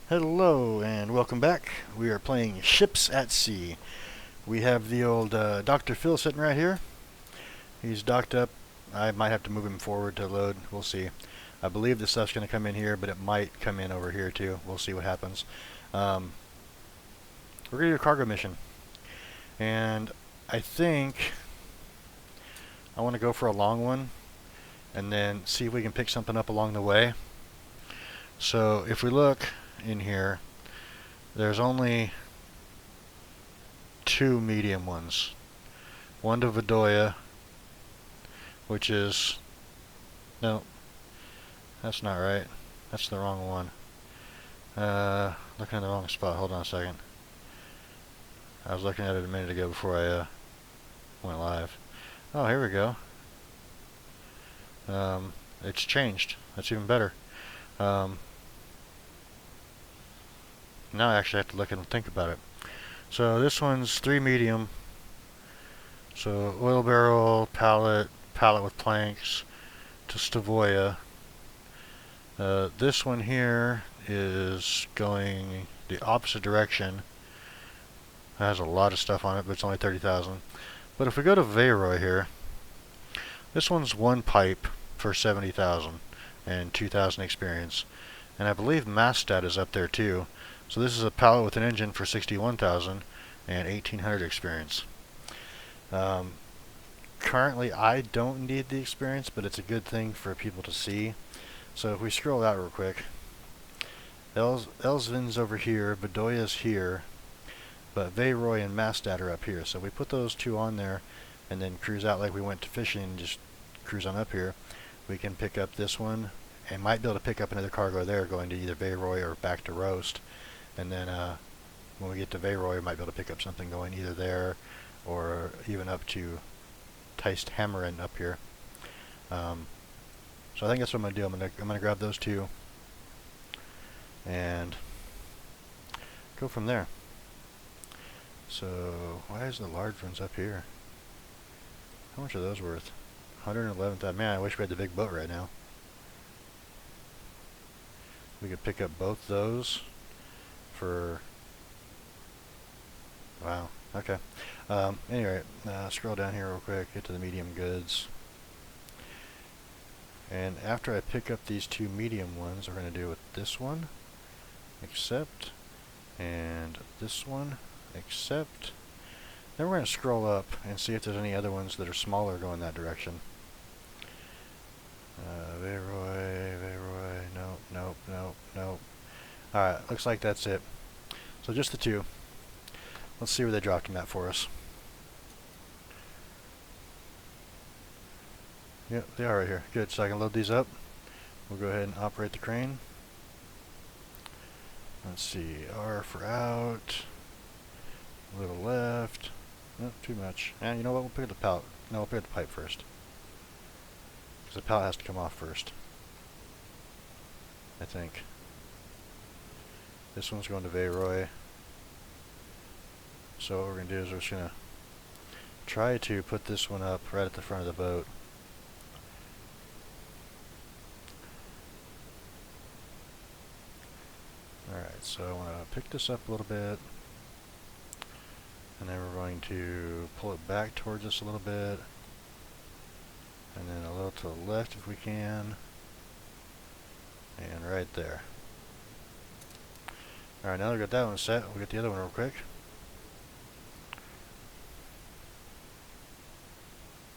Hello and welcome back. We are playing Ships at Sea. We have the old Dr. Phil sitting right here. He's docked up. I might have to move him forward to load. We'll see. I believe the stuff's going to come in here, but it might come in over here too. We'll see what happens. We're going to do a cargo mission. And I think I want to go for a long one and then see if we can pick something up along the way. So if we look in here, there's only two medium ones. One to Stavoya, which is... No, that's not right. That's the wrong one. Looking in the wrong spot. Hold on a second. I was looking at it a minute ago before I went live. Oh, here we go. It's changed. That's even better. Now I actually have to look and think about it. So this one's 3 medium. So oil barrel, pallet with planks to Stavoya. This one here is going the opposite direction. It has a lot of stuff on it, but it's only 30,000. But if we go to Vaeroy here, this one's one pipe for 70,000 and 2,000 experience. And I believe Mastad is up there too. So this is a pallet with an engine for 61,000 and 1,800 experience. Currently, I don't need the experience, but it's a good thing for people to see. So if we scroll out real quick, Elsvin's over here, Bedoya's here, but Vaeroy and Mastad are up here. So we put those two on there and then cruise out like we went to fishing and just cruise on up here. We can pick up this one and might be able to pick up another cargo there going to either Vaeroy or back to Rost. And then when we get to Vaeroy, we might be able to pick up something going either there or even up to Teist Hammeren up here. So I think that's what I'm going to do. I'm going to grab those two and go from there. So why is the large ones up here? How much are those worth? 111,000. Man, I wish we had the big boat right now. We could pick up both those for... Wow. Okay. Anyway, scroll down here real quick, get to the medium goods. And after I pick up these two medium ones, we're going to do with this one, accept, and this one, accept. Then we're going to scroll up and see if there's any other ones that are smaller going that direction. Vaeroy, nope. Alright, looks like that's it. So just the two. Let's see where they dropped them at for us. Yep, they are right here. Good, so I can load these up. We'll go ahead and operate the crane. Let's see, R for out. A little left. Not too much. And you know what, we'll pick up the pallet. No, we'll pick up the pipe first. Because the pallet has to come off first. I think. This one's going to Vaeroy. So what we're going to do is we're just going to try to put this one up right at the front of the boat. Alright, so I want to pick this up a little bit. And then we're going to pull it back towards us a little bit. And then a little to the left if we can. And right there. Alright, now that we got that one set, we'll get the other one real quick.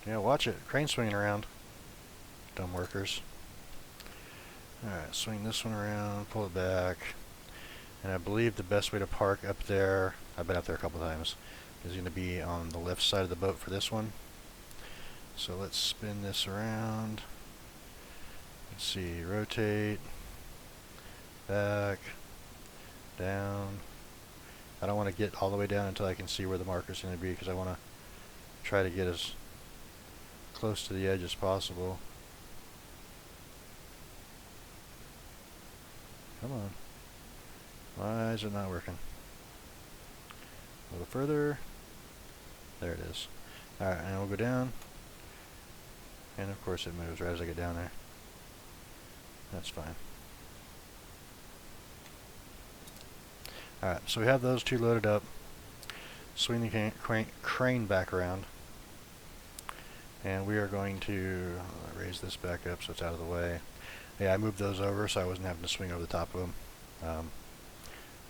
Yeah, watch it. Crane swinging around. Dumb workers. Alright, swing this one around, pull it back. And I believe the best way to park up there, I've been up there a couple times, is going to be on the left side of the boat for this one. So let's spin this around. Let's see, rotate, back, down. I don't want to get all the way down until I can see where the marker's going to be because I want to try to get as close to the edge as possible. Come on. Why is it not working? A little further. There it is. Alright, and we'll go down. And of course it moves right as I get down there. That's fine. Alright, so we have those two loaded up. Swing the crane back around. And we are going to raise this back up so it's out of the way. Yeah, I moved those over so I wasn't having to swing over the top of them.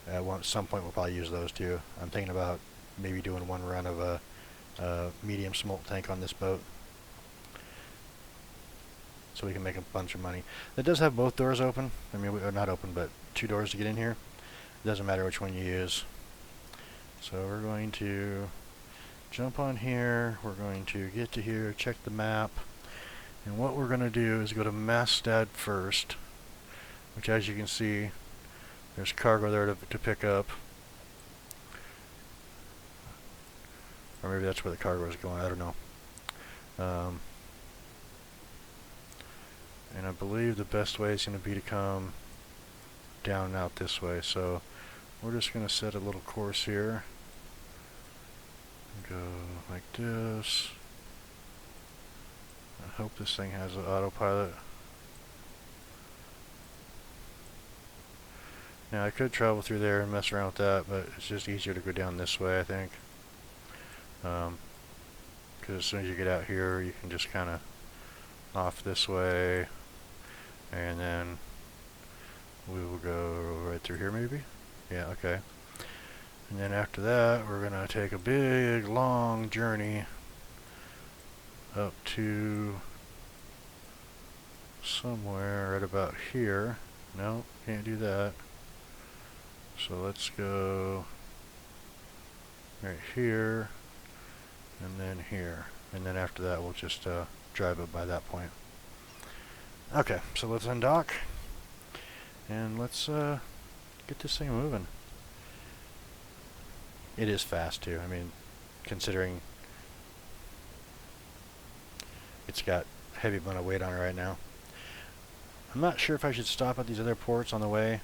At some point we'll probably use those too. I'm thinking about maybe doing one run of a medium smolt tank on this boat, so we can make a bunch of money. It does have both doors open. I mean, not open, but two doors to get in here. It doesn't matter which one you use. So we're going to jump on here. We're going to get to here, check the map. And what we're going to do is go to Mastad first, which, as you can see, there's cargo there to pick up. Or maybe that's where the cargo is going, I don't know. And I believe the best way is going to be to come down and out this way. So we're just going to set a little course here. Go like this. I hope this thing has an autopilot. Now I could travel through there and mess around with that, but it's just easier to go down this way, I think. Because as soon as you get out here, you can just kind of off this way, and then we will go right through here maybe? Yeah, okay. And then after that, we're going to take a big, long journey up to somewhere right about here. No, can't do that. So let's go right here, and then here. And then after that, we'll just drive it by that point. Okay, so let's undock, and let's get this thing moving. It is fast too. I mean, considering it's got a heavy amount of weight on it right now. I'm not sure if I should stop at these other ports on the way.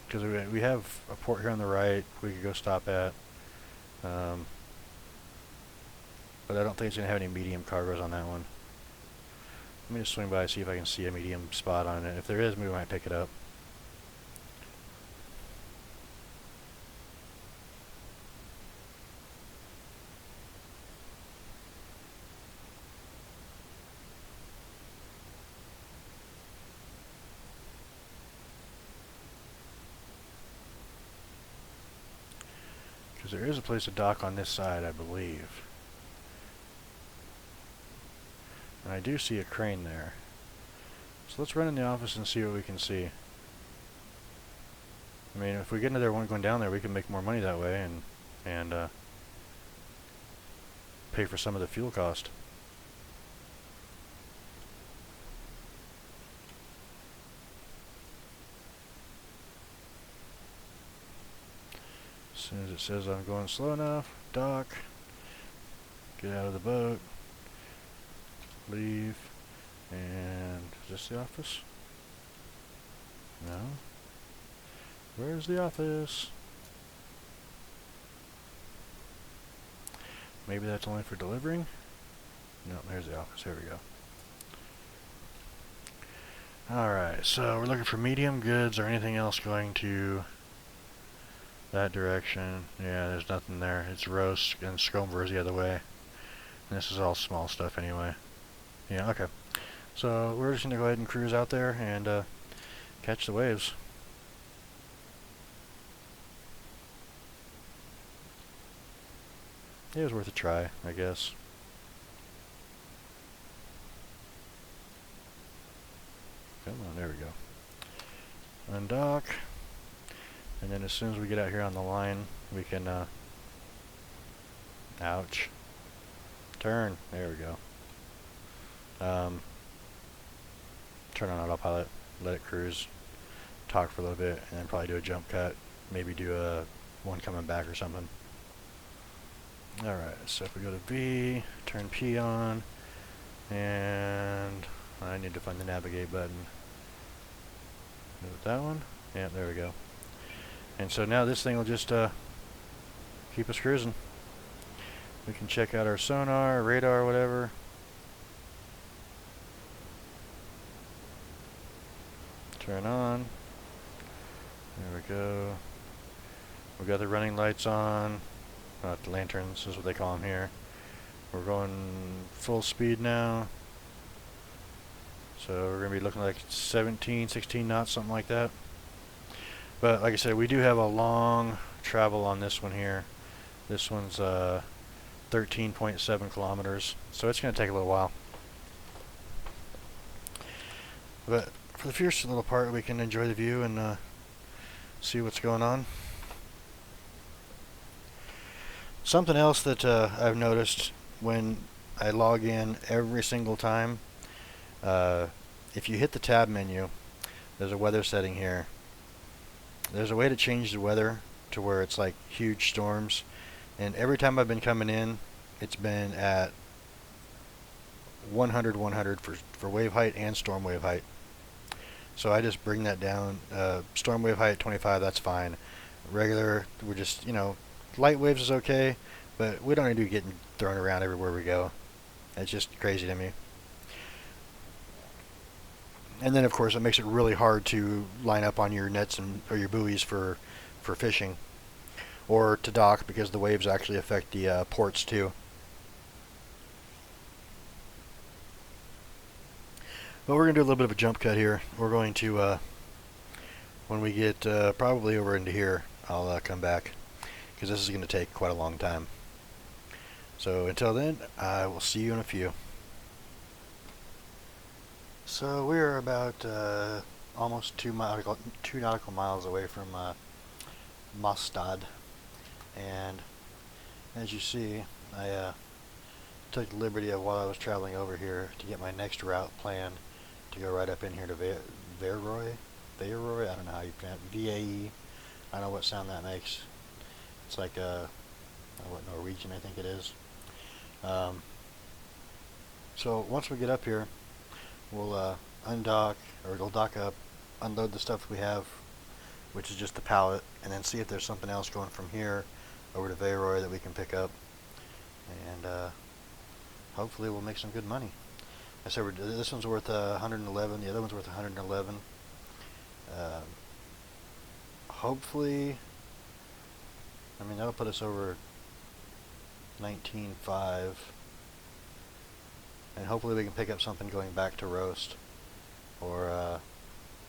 Because we have a port here on the right we could go stop at. But I don't think it's going to have any medium cargoes on that one. Let me just swing by and see if I can see a medium spot on it. If there is, we might pick it up. Because there is a place to dock on this side, I believe. And I do see a crane there. So let's run in the office and see what we can see. I mean, if we get into there going down there, we can make more money that way and pay for some of the fuel cost. As soon as it says I'm going slow enough, dock, get out of the boat, leave, and is this the office? No? Where's the office? Maybe that's only for delivering? No, there's the office. There we go. Alright, so we're looking for medium goods or anything else going to that direction. Yeah, there's nothing there. It's Rost and Stavoya the other way. And this is all small stuff anyway. Yeah, okay. So we're just going to go ahead and cruise out there and catch the waves. It was worth a try, I guess. Come on, there we go. Undock. And then as soon as we get out here on the line, we can, ouch. Turn. There we go. Turn on autopilot, let it cruise, talk for a little bit, and then probably do a jump cut. Maybe do a one coming back or something. Alright, so if we go to B, turn P on, and I need to find the navigate button. Is it that one? Yeah, there we go. And so now this thing will just keep us cruising. We can check out our sonar, radar, whatever. Turn on. There we go. We got the running lights on. The lanterns is what they call them here. We're going full speed now. So we're going to be looking like 17, 16 knots, something like that. But like I said, we do have a long travel on this one here. This one's 13.7 kilometers. So it's going to take a little while. But for the first little part, we can enjoy the view and see what's going on. Something else that I've noticed when I log in every single time, if you hit the tab menu, there's a weather setting here. There's a way to change the weather to where it's like huge storms, and every time I've been coming in, it's been at 100 for wave height and storm wave height. So I just bring that down. Storm wave height 25, that's fine. Regular, we're just, light waves is okay, but we don't need to be getting thrown around everywhere we go. It's just crazy to me. And then, of course, it makes it really hard to line up on your nets or your buoys for fishing, or to dock, because the waves actually affect the ports too. But we're going to do a little bit of a jump cut here. We're going to, when we get probably over into here, I'll come back, because this is going to take quite a long time. So until then, I will see you in a few. So we're about almost 2 nautical miles away from Mastad, and as you see, I took the liberty of, while I was traveling over here, to get my next route planned to go right up in here to Vaeroy. I don't know how you pronounce it. V-A-E. I don't know what sound that makes. It's like what, Norwegian, I think it is. So once we get up here, we'll undock, or we'll dock up, unload the stuff we have, which is just the pallet, and then see if there's something else going from here over to Vaeroy that we can pick up, and hopefully we'll make some good money. I said this one's worth 111, the other one's worth 111. Hopefully, I mean, that'll put us over 19.5. And hopefully we can pick up something going back to Rost, or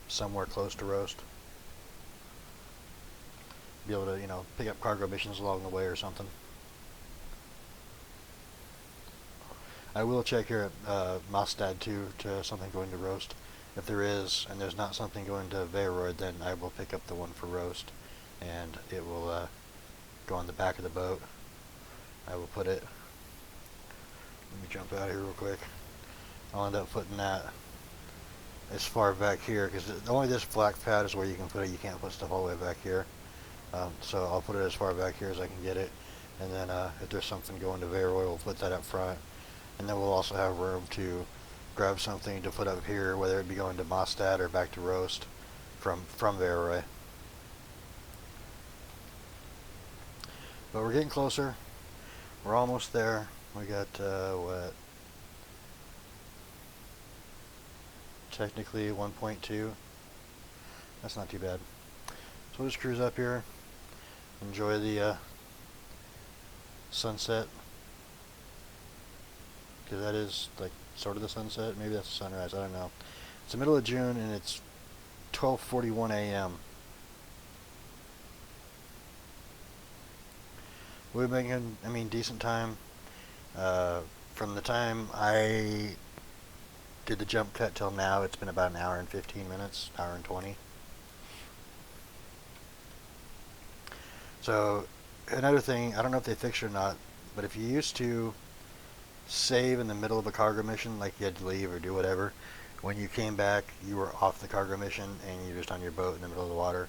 somewhere close to Rost. Be able to, pick up cargo missions along the way or something. I will check here at Mastad too, to something going to Rost. If there is, and there's not something going to Vaeroy, then I will pick up the one for Rost, and it will go on the back of the boat. I will put it. Let me jump out here real quick. I'll end up putting that as far back here, because only this black pad is where you can put it. You can't put stuff all the way back here. So I'll put it as far back here as I can get it. And then if there's something going to Vaeroy, we'll put that up front. And then we'll also have room to grab something to put up here, whether it be going to Mastad or back to Rost from Vaeroy. But we're getting closer. We're almost there. We got, what? Technically 1.2. That's not too bad. So we'll just cruise up here. Enjoy the sunset. Because that is, like, sort of the sunset. Maybe that's the sunrise. I don't know. It's the middle of June, and it's 12:41 a.m. We're making, decent time. From the time I did the jump cut till now, it's been about an hour and 15 minutes, hour and 20. So, another thing, I don't know if they fixed it or not, but if you used to save in the middle of a cargo mission, like you had to leave or do whatever, when you came back, you were off the cargo mission and you're just on your boat in the middle of the water.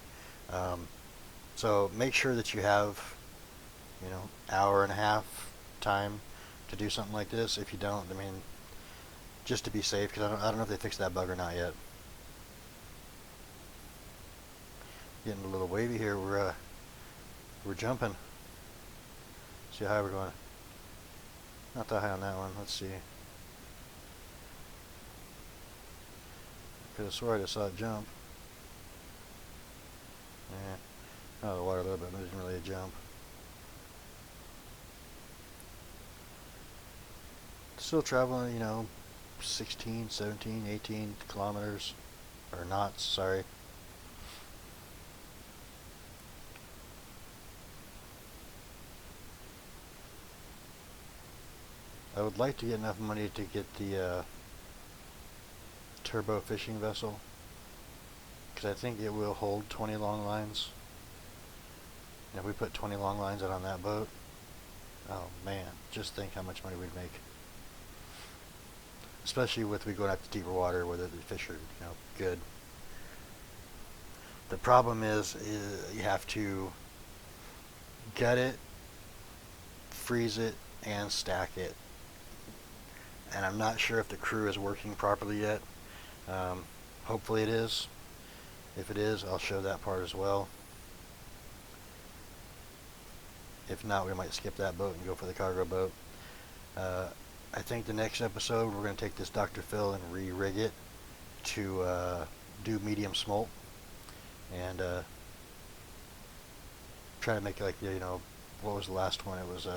So make sure that you have, hour and a half time to do something like this. If you don't, just to be safe, because I don't know if they fixed that bug or not yet. Getting a little wavy here. We're jumping. See how high we're going. Not that high on that one. Let's see. Could have swore I just saw it jump. Oh, the water a little bit, but it isn't really a jump. Still traveling, you know, 16, 17, 18 kilometers, or knots, sorry. I would like to get enough money to get the turbo fishing vessel, because I think it will hold 20 long lines. And if we put 20 long lines out on that boat, oh man, just think how much money we'd make. Especially with we going out to deeper water where the fish are, you know, good. The problem is you have to gut it, freeze it, and stack it. And I'm not sure if the crew is working properly yet. Hopefully it is. If it is, I'll show that part as well. If not, we might skip that boat and go for the cargo boat. I think the next episode we're going to take this Dr. Phil and re-rig it to do medium smolt and try to make it like, you know, what was the last one? It was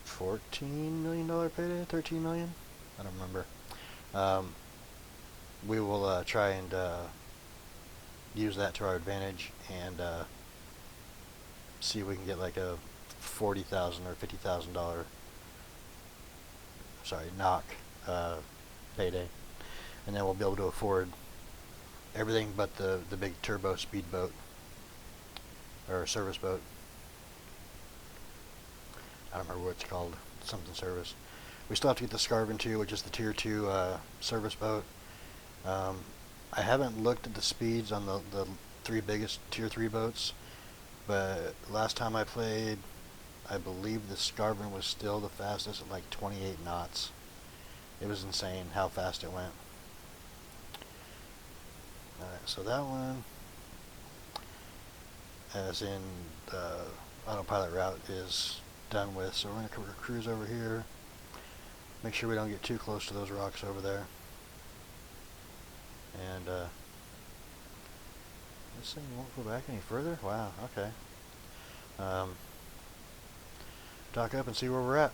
$14 million payday, $13 million? I don't remember. We will try and use that to our advantage and see if we can get like a $40,000 or $50,000, sorry, knock payday, and then we'll be able to afford everything but the big turbo speedboat or service boat. I don't remember what it's called, something service. We still have to get the Scarvin 2, which is the tier 2 service boat. I haven't looked at the speeds on the three biggest tier 3 boats, but last time I played, I believe the Scarvin was still the fastest at like 28 knots. It was insane how fast it went. Alright, so that one, as in the autopilot route, is done with. So we're going to cruise over here. Make sure we don't get too close to those rocks over there. And this thing won't go back any further? Wow, okay. Dock up and see where we're at.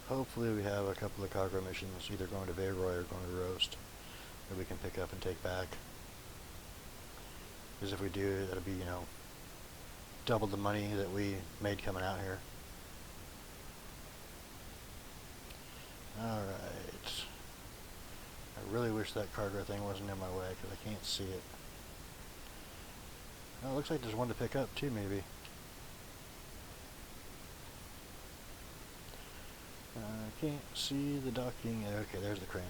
Hopefully we have a couple of cargo missions, either going to Vaeroy or going to Rost, that we can pick up and take back. Because if we do, that'll be, you know, double the money that we made coming out here. Alright. I really wish that cargo thing wasn't in my way, because I can't see it. Oh, it looks like there's one to pick up too, maybe. I can't see the docking. Okay, there's the crane.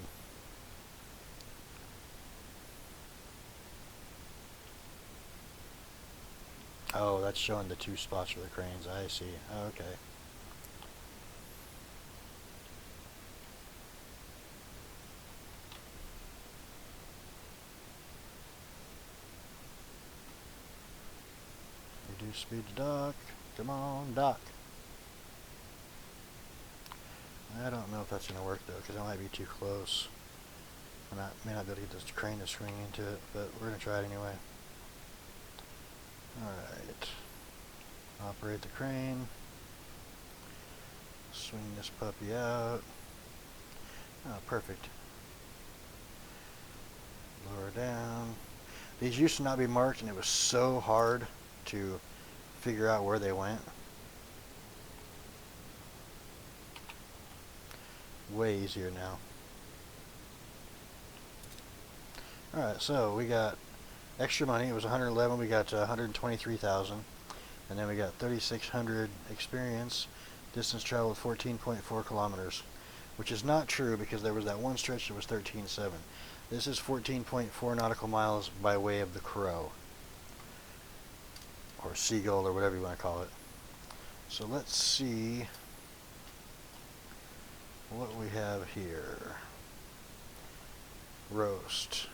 Oh, that's showing the two spots for the cranes. I see. Okay. Reduce speed to dock. Come on, dock. I don't know if that's going to work though, because it might be too close. I may not be able to get this crane to swing into it, but we're going to try it anyway. Alright. Operate the crane. Swing this puppy out. Oh, perfect. Lower down. These used to not be marked, and it was so hard to figure out where they went. Way easier now. Alright, so we got extra money. It was 111. We got 123,000. And then we got 3,600 experience. Distance traveled 14.4 kilometers. Which is not true, because there was that one stretch that was 13.7. This is 14.4 nautical miles by way of the Crow. Or Seagull, or whatever you want to call it. So let's see what we have here. Rost.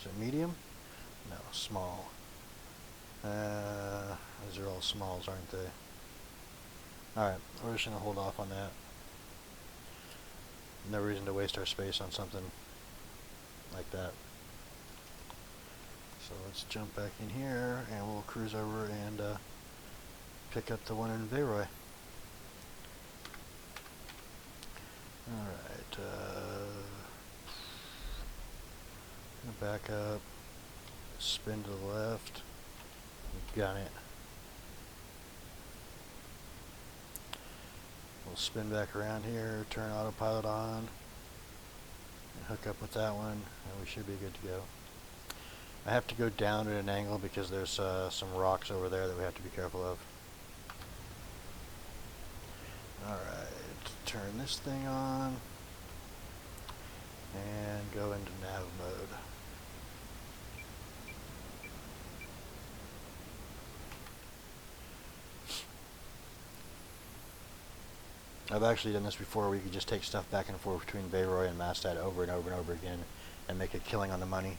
Is it medium? No, small. These are all smalls, aren't they? Alright, we're just going to hold off on that. No reason to waste our space on something like that. So let's jump back in here and we'll cruise over and pick up the one in Vaeroy. Alright, back up, spin to the left, got it. We'll spin back around here, turn autopilot on, and hook up with that one, and we should be good to go. I have to go down at an angle because there's some rocks over there that we have to be careful of. Alright, turn this thing on, and go into nav mode. I've actually done this before where you can just take stuff back and forth between Vaeroy and Mastad over and over and over again and make a killing on the money.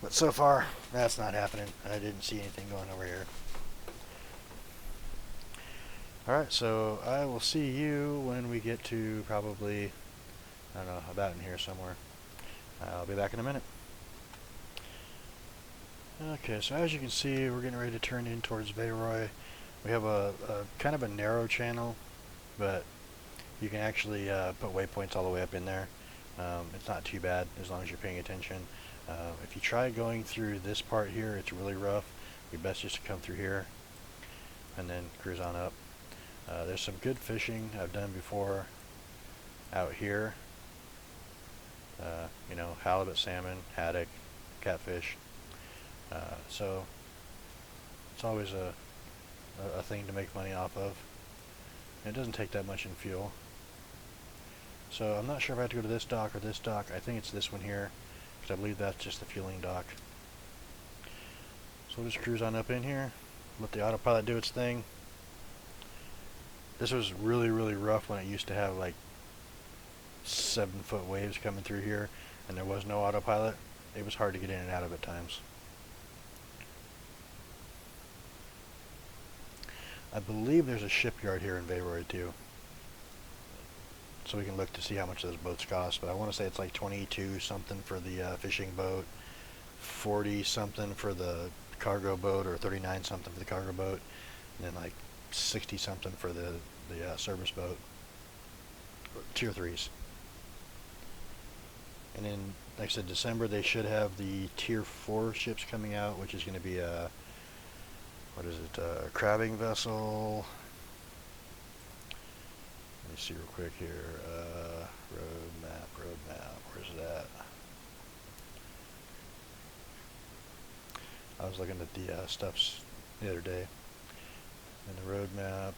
But so far, that's not happening. I didn't see anything going over here. Alright, so I will see you when we get to probably, I don't know, about in here somewhere. I'll be back in a minute. Okay, so as you can see, we're getting ready to turn in towards Vaeroy. We have a kind of a narrow channel, but you can actually put waypoints all the way up in there. It's not too bad as long as you're paying attention. If you try going through this part here, it's really rough. You're best just to come through here and then cruise on up. There's some good fishing I've done before out here. You know, halibut, salmon, haddock, catfish. So it's always a thing to make money off of. And it doesn't take that much in fuel. So I'm not sure if I have to go to this dock or this dock. I think it's this one here, because I believe that's just the fueling dock. So we'll just cruise on up in here, let the autopilot do its thing. This was really, really rough when it used to have like 7-foot waves coming through here, and there was no autopilot. It was hard to get in and out of at times. I believe there's a shipyard here in Vaeroy too, so we can look to see how much those boats cost. But I want to say it's like 22 something for the fishing boat, 40 something for the cargo boat, or 39 something for the cargo boat, and then like 60 something for the service boat, tier 3s. And then, like I said, December they should have the tier 4 ships coming out, which is going to be a, what is it, a crabbing vessel. Let me see real quick here. Road map, where's it at? I was looking at the stuffs the other day. And the road map,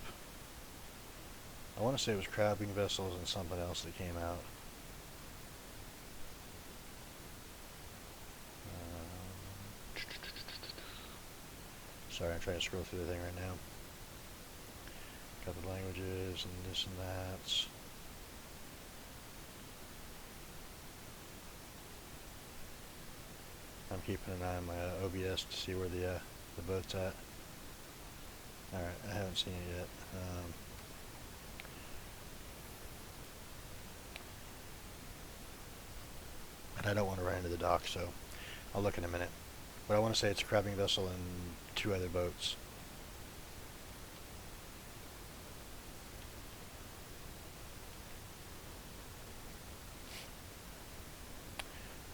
I want to say it was crabbing vessels and something else that came out. Sorry, I'm trying to scroll through the thing right now. Got the languages and this and that. I'm keeping an eye on my OBS to see where the boat's at. Alright, I haven't seen it yet. And I don't want to run into the dock, so I'll look in a minute. But I want to say it's a crabbing vessel and 2 other boats.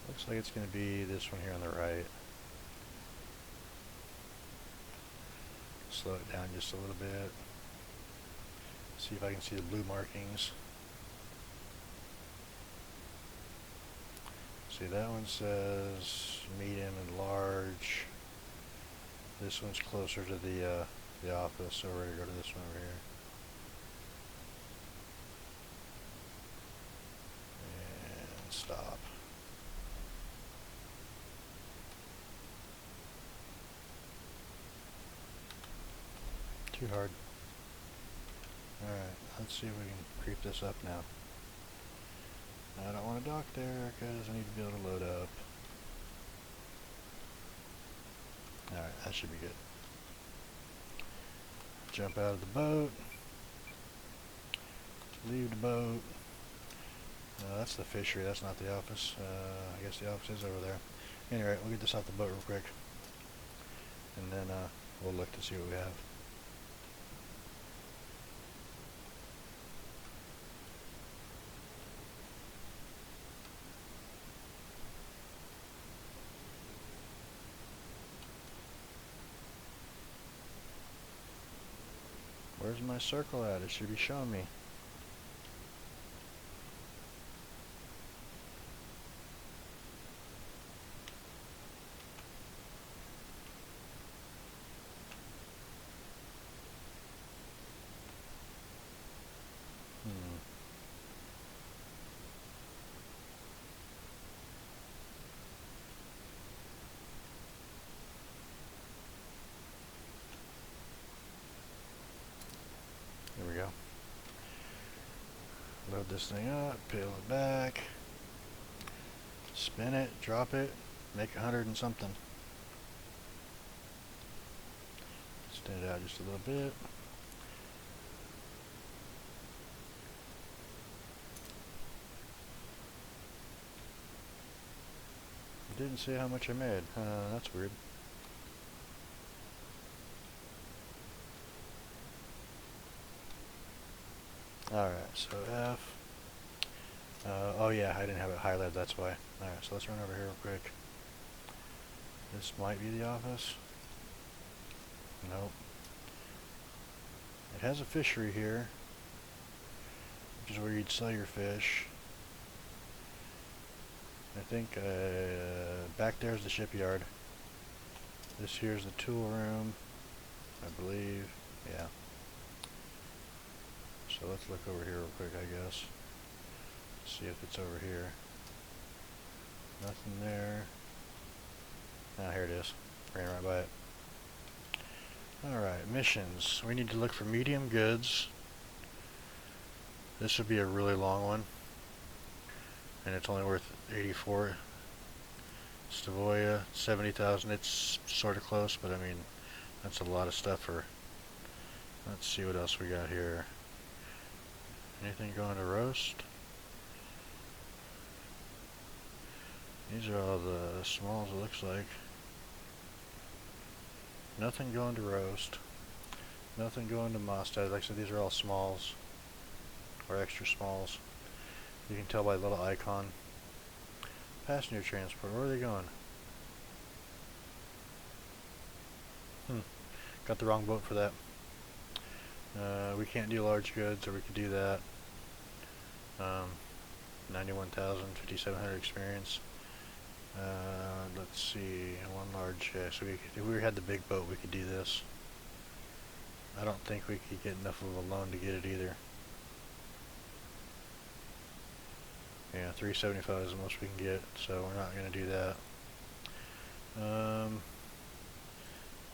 Looks like it's going to be this one here on the right. Slow it down just a little bit. See if I can see the blue markings. See, that one says medium and large. This one's closer to the office, so we're going to go to this one over here. And stop. Too hard. Alright, let's see if we can creep this up now. I don't want to dock there because I need to be able to load up. Alright, that should be good. Jump out of the boat. Leave the boat. That's the fishery, that's not the office. I guess the office is over there. Anyway, we'll get this off the boat real quick. And then we'll look to see what we have. Where's my circle at? It should be showing me. There we go. Load this thing up, peel it back, spin it, drop it, make 100 and something. Extend it out just a little bit. It didn't say how much I made. That's weird. Alright, so F. Oh yeah, I didn't have it highlighted, that's why. Alright, so let's run over here real quick. This might be the office. Nope. It has a fishery here, which is where you'd sell your fish. I think back there's the shipyard. This here's the tool room, I believe. Yeah. So let's look over here real quick, I guess. See if it's over here. Nothing there. Ah, here it is. Ran right by it. Alright, missions. We need to look for medium goods. This would be a really long one. And it's only worth 84. Stavoya, 70,000. It's sort of close, but I mean, that's a lot of stuff for... Let's see what else we got here. Anything going to Rost? These are all the smalls, it looks like. Nothing going to Rost. Nothing going to Mastad. Like I said, these are all smalls. Or extra smalls. You can tell by the little icon. Passenger transport. Where are they going? Got the wrong boat for that. We can't do large goods, or we could do that. 91,000, 5,700 experience. Let's see, one large. So we could, if we had the big boat, we could do this. I don't think we could get enough of a loan to get it either. Yeah, 375 is the most we can get, so we're not going to do that.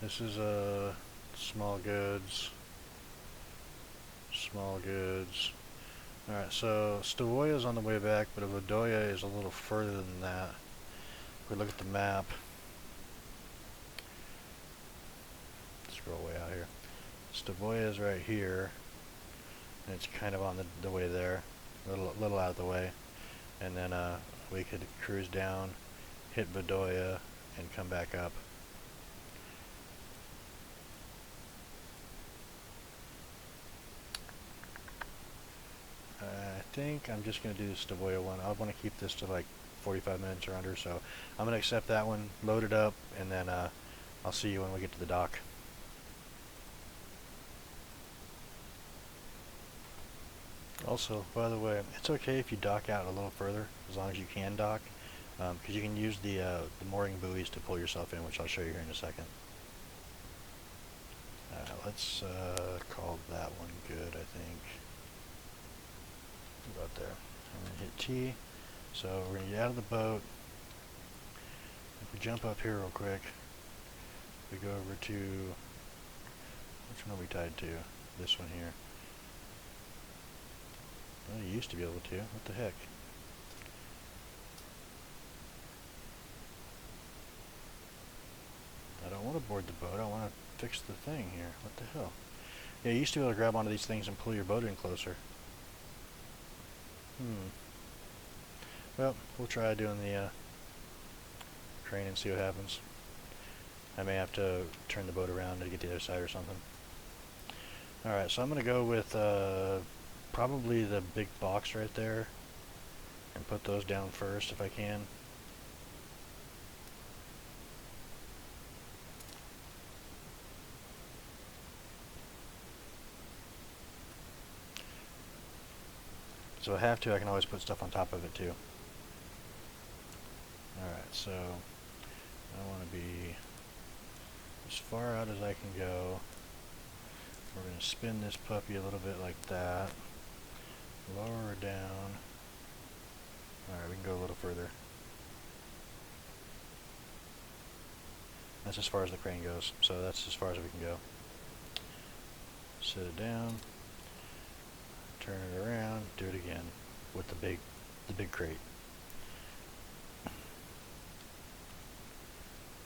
This is small goods. Small goods. Alright, so Stavoya is on the way back, but Vaeroy is a little further than that. If we look at the map, scroll way out here. Stavoya is right here, and it's kind of on the way there, little out of the way, and then we could cruise down, hit Stavoya, and come back up. I think I'm just going to do the Stavoya one. I want to keep this to like 45 minutes or under, so I'm going to accept that one, load it up, and then I'll see you when we get to the dock. Also, by the way, it's okay if you dock out a little further, as long as you can dock, because you can use the mooring buoys to pull yourself in, which I'll show you here in a second. Let's call that one good, I think. About there. I'm going to hit T. So we're going to get out of the boat. If we jump up here real quick, we go over to, which one are we tied to? This one here. Well, you used to be able to. What the heck? I don't want to board the boat. I want to fix the thing here. What the hell? Yeah, you used to be able to grab onto these things and pull your boat in closer. Well, we'll try doing the crane and see what happens. I may have to turn the boat around to get the other side or something. Alright, so I'm going to go with probably the big box right there and put those down first if I can. So if I have to, I can always put stuff on top of it too. Alright, so I want to be as far out as I can go. We're going to spin this puppy a little bit like that. Lower her down. Alright, we can go a little further. That's as far as the crane goes, so that's as far as we can go. Set it down. Turn it around, do it again with the big crate.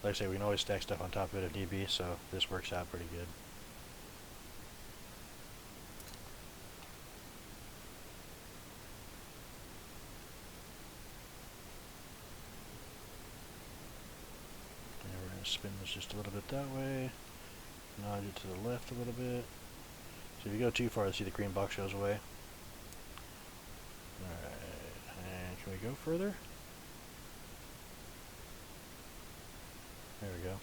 Like I say, we can always stack stuff on top of it if need be, so this works out pretty good. And we're going to spin this just a little bit that way, nudge it to the left a little bit. So if you go too far, you see the green box goes away. Alright, and can we go further? There we go. You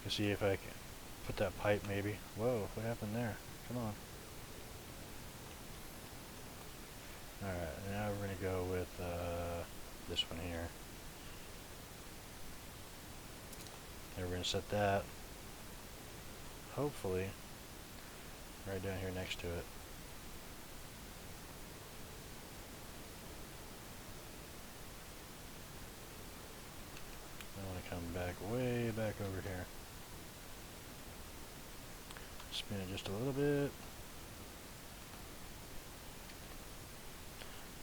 can see if I can put that pipe maybe. Whoa, what happened there? Come on. Alright, now we're going to go with this one here. And we're going to set that, hopefully, right down here next to it. I want to come back way back over here. Spin it just a little bit.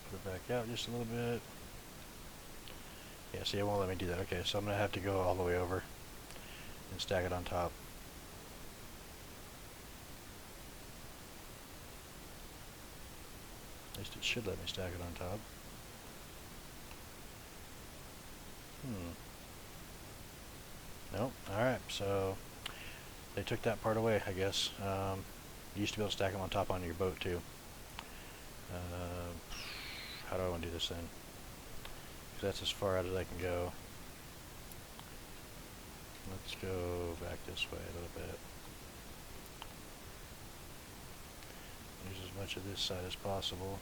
Put it back out just a little bit. Yeah, see, it won't let me do that. Okay, so I'm going to have to go all the way over and stack it on top. At least it should let me stack it on top. Nope. Alright, so they took that part away, I guess. You used to be able to stack them on top on your boat, too. How do I want to do this then? Because that's as far out as I can go. Let's go back this way a little bit. Use as much of this side as possible.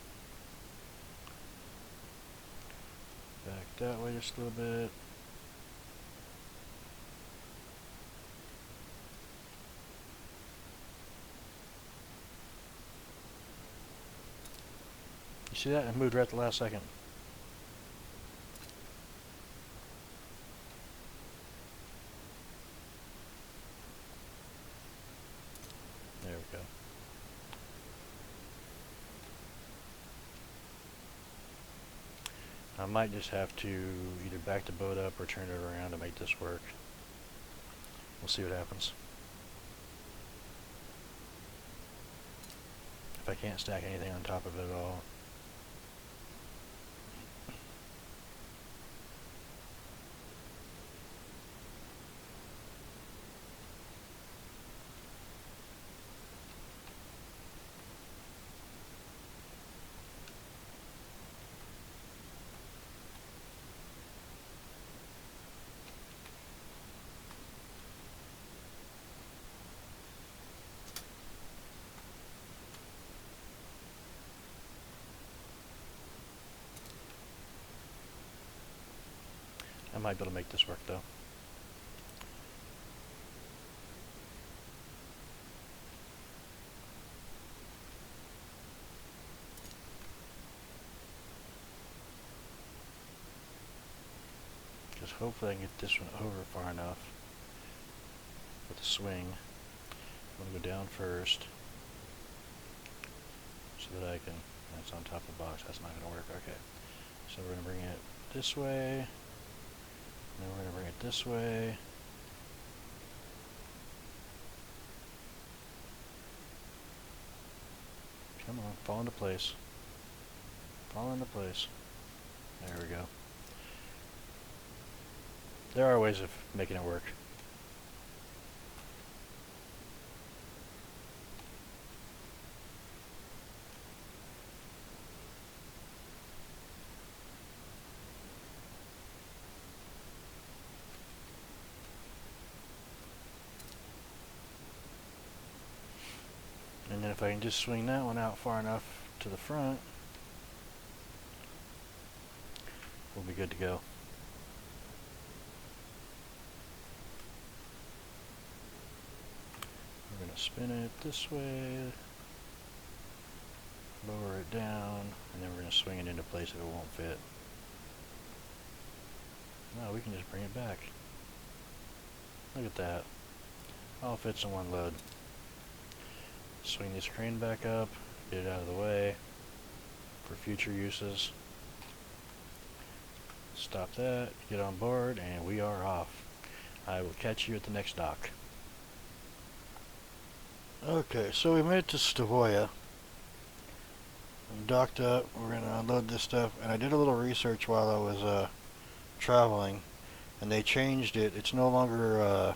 Back that way just a little bit. You see that? It moved right at the last second. There we go. I might just have to either back the boat up or turn it around to make this work. We'll see what happens. If I can't stack anything on top of it at all. I might be able to make this work though. Just hopefully I can get this one over far enough with the swing. I'm going to go down first so that I can, that's on top of the box, that's not going to work, okay. So we're going to bring it this way. Then we're going to bring it this way. Come on, fall into place. Fall into place. There we go. There are ways of making it work. And then if I can just swing that one out far enough to the front, we'll be good to go. We're going to spin it this way, lower it down, and then we're going to swing it into place if it won't fit. No, we can just bring it back. Look at that. All fits in one load. Swing this crane back up, get it out of the way for future uses. Stop that, get on board, and we are off. I will catch you at the next dock. Okay, so we made it to Stavoya. I'm docked up, we're going to unload this stuff, and I did a little research while I was traveling, and they changed it. It's no longer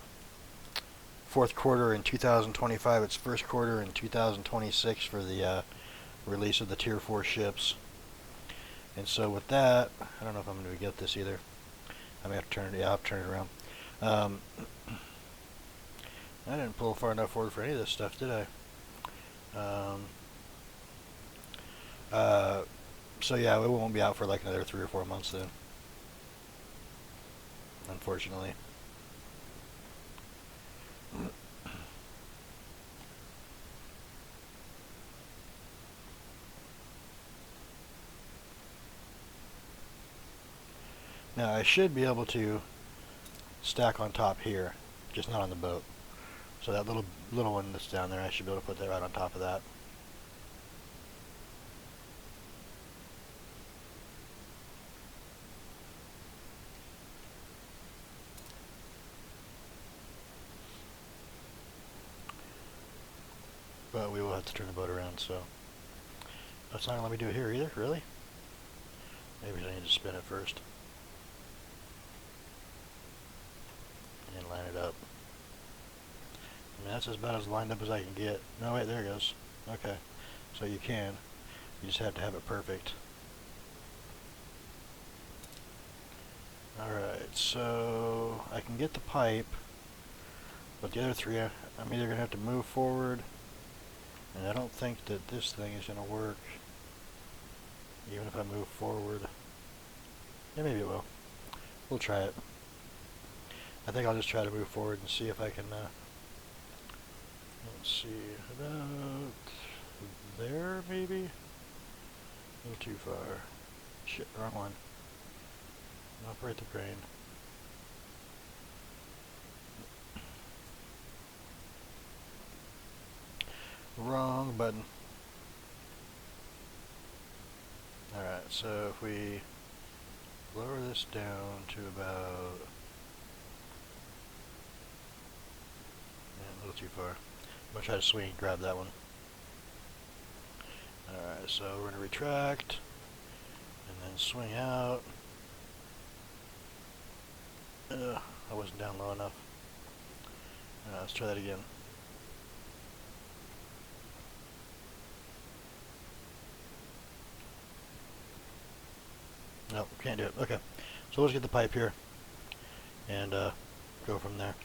fourth quarter in 2025, it's first quarter in 2026 for the release of the Tier 4 ships. And so with that, I don't know if I'm going to get this either. I may have to turn it, yeah, I'll have to turn it around. I didn't pull far enough forward for any of this stuff, did I? So yeah, it won't be out for like another 3 or 4 months then, unfortunately. Now I should be able to stack on top here, just not on the boat. So that little one that's down there, I should be able to put that right on top of that. But we will have to turn the boat around, so that's not going to let me do it here either, really? Maybe I need to spin it first. And line it up. I mean, that's about as lined up as I can get. No, wait, there it goes. Okay, so you can. You just have to have it perfect. Alright, so I can get the pipe, but the other three, I'm either going to have to move forward, and I don't think that this thing is going to work, even if I move forward. Yeah, maybe it will. We'll try it. I think I'll just try to move forward and see if I can, let's see, about there, maybe? A little too far. Shit, wrong one. Operate the crane. Wrong button. Alright, so if we lower this down to about... a little too far. I'm going to try to swing and grab that one. Alright, so we're going to retract, and then swing out. I wasn't down low enough. Alright, let's try that again. Nope, can't do it. Okay, so let's get the pipe here and go from there.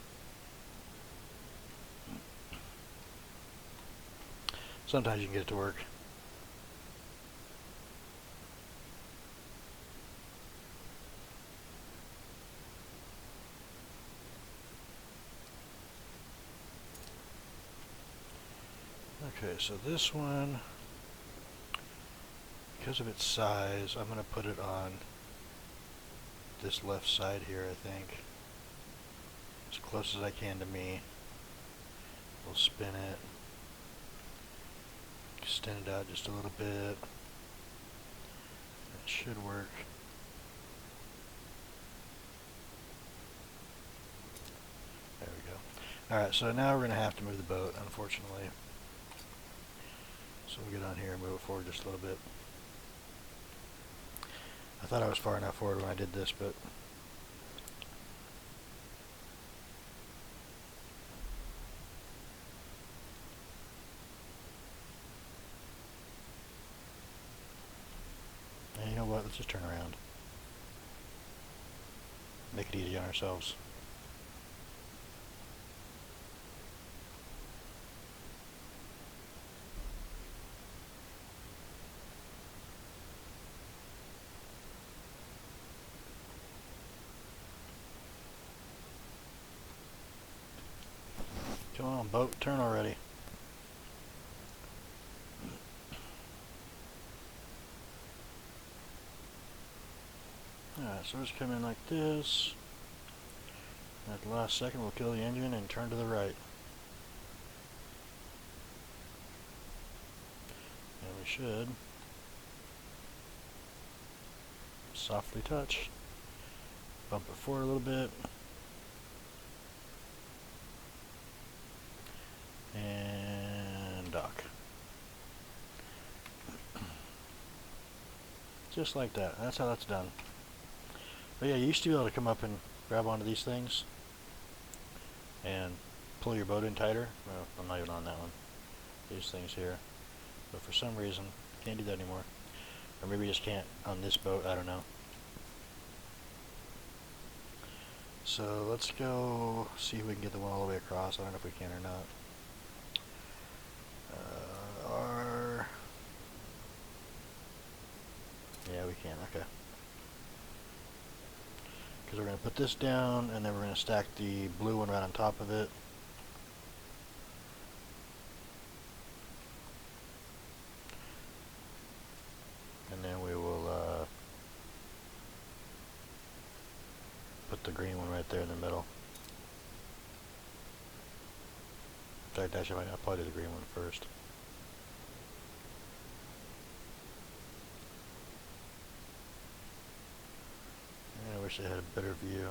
Sometimes you can get it to work. Okay, so this one, because of its size, I'm going to put it on this left side here, I think. As close as I can to me. We'll spin it. Extend it out just a little bit. It should work. There we go. Alright, so now we're going to have to move the boat, unfortunately. So So we'll get on here and move it forward just a little bit. I thought I was far enough forward when I did this, but and you know what, let's just turn around. Make it easy on ourselves. Come on, boat, turn already. Alright, so just come in like this. At the last second, we'll kill the engine and turn to the right. And we should softly touch. Bump it forward a little bit. And dock. Just like that. That's how that's done. But yeah, you used to be able to come up and grab onto these things and pull your boat in tighter. Well, I'm not even on that one. These things here. But for some reason, can't do that anymore. Or maybe you just can't on this boat, I don't know. So let's go see if we can get the one all the way across. I don't know if we can or not. Yeah, we can, okay. Because we're going to put this down, and then we're going to stack the blue one right on top of it. And then we will put the green one right there in the middle. In fact, actually, I'll probably do the green one first. I wish I had a better view.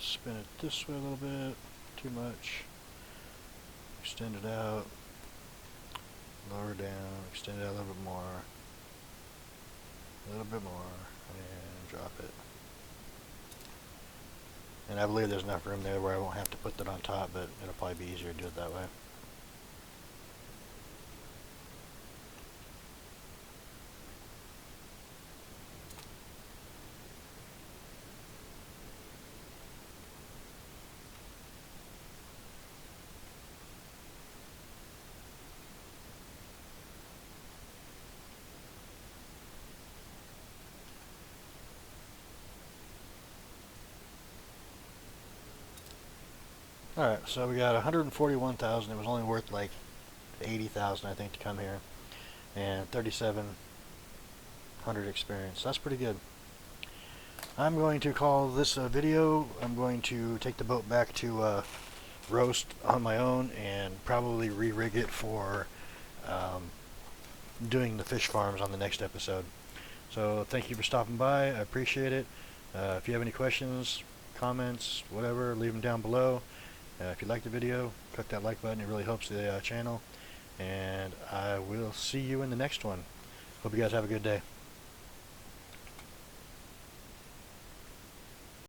Spin it this way a little bit. Too much. Extend it out. Lower down. Extend it out a little bit more. A little bit more. And drop it. And I believe there's enough room there where I won't have to put that on top, but it'll probably be easier to do it that way. Alright, so we got 141,000. It was only worth like 80,000, I think, to come here. And 3,700 experience. That's pretty good. I'm going to call this a video. I'm going to take the boat back to Rost on my own and probably re-rig it for doing the fish farms on the next episode. So thank you for stopping by. I appreciate it. If you have any questions, comments, whatever, leave them down below. If you like the video, click that like button. It really helps the channel. And I will see you in the next one. Hope you guys have a good day.